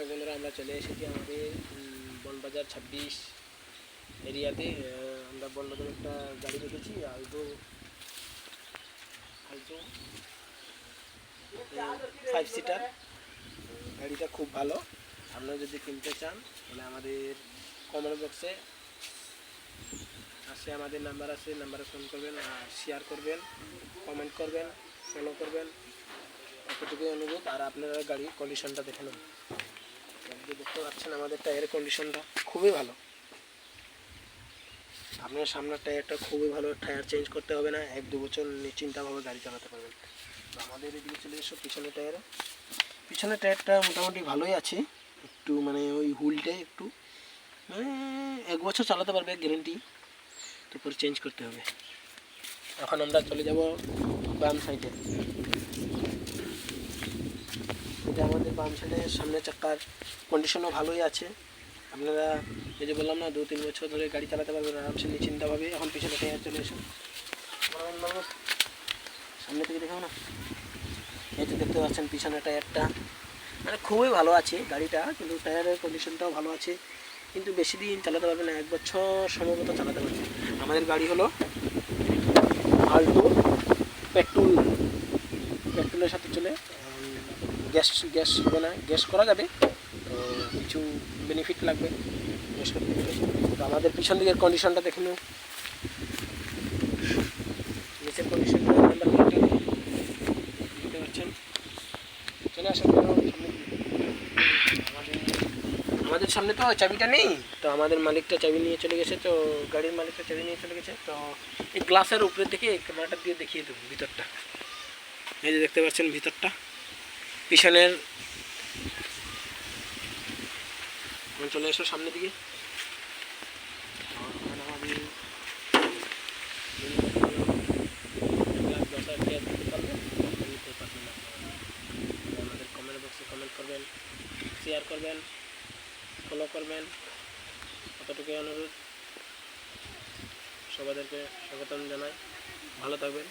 নমস্কার বন্ধুরা, আমরা চলে এসেছি আমাদের বনবাজার 26 এরিয়াতে। আমরা বনবাজারে একটা গাড়ি রেখেছি, আলটো 5 সিটার। গাড়িটা খুব ভালো। আপনারা যদি কিনতে চান তাহলে আমাদের কমেন্ট বক্সে আসে আমাদের নাম্বার আছে, নাম্বারে ফোন করবেন, শেয়ার করবেন, কমেন্ট করবেন, ফলো করবেন, এতটুকুই অনুরোধ। আর আপনারা গাড়ির কন্ডিশনটা দেখে নেন। দেখতে পাচ্ছেন আমাদের টায়ারের কন্ডিশনটা খুবই ভালো। আপনার সামনের টায়ারটা খুবই ভালো, টায়ার চেঞ্জ করতে হবে না, 1-2 বছর নিশ্চিন্তভাবে গাড়ি চালাতে পারবেন। তো আমাদের এদিকে চলে এসো পিছনের টায়ারে। পিছনের টায়ারটা মোটামুটি ভালোই আছে, একটু মানে ওই হুইলটা একটু মানে 1 বছর চালাতে পারবে গ্যারেন্টি, তারপর চেঞ্জ করতে হবে। এখন আমরা চলে যাব বাম সাইডে। এটা আমাদের বাম সাইডের সামনের চাকার কন্ডিশনও ভালোই আছে। আপনারা এই যে বললাম না, 2-3 বছর ধরে গাড়ি চালাতে পারবেন আরামসে নিশ্চিন্তভাবে। এখন পিছনে টায়ার চলে এসো, সামনে থেকে দেখাও না। এই যে দেখতে পাচ্ছেন পিছনে টায়ারটা মানে খুবই ভালো আছে গাড়িটা, কিন্তু টায়ারের কন্ডিশনটাও ভালো আছে, কিন্তু বেশি দিন চালাতে পারবে না, 1 বছর সম্ভবত চালাতে পারবে। আমাদের গাড়ি হলো আল্টো পেট্রোলের সাথে চলে, গ্যাস হবে না, গ্যাস করা যাবে, তো কিছু বেনিফিট লাগবে গ্যাস করতে গেলে। তো আমাদের পিছন দিকের কন্ডিশনটা দেখে নিন, নিচের কন্ডিশনটা নাম্বার প্লেটে দেখতে পাচ্ছেন। চলে আসেন আমাদের সামনে তো চাবিটা নেই, তো আমাদের মালিকটা চাবি নিয়ে চলে গেছে, তো গাড়ির মালিকটা চাবি নিয়ে চলে গেছে। তো এই গ্লাসের উপরে থেকে ক্যামেরাটা দিয়ে দেখিয়ে দেবো ভিতরটা। এই যে দেখতে পাচ্ছেন ভিতরটা, পিছনের। চলে এসো সামনের দিকে। আমাদের কমেন্ট বক্সে কমেন্ট করবেন, শেয়ার করবেন, ফলো করবেন, কতটুকু অনুরোধ। সবাইকে স্বাগতম জানাই। ভালো থাকবেন।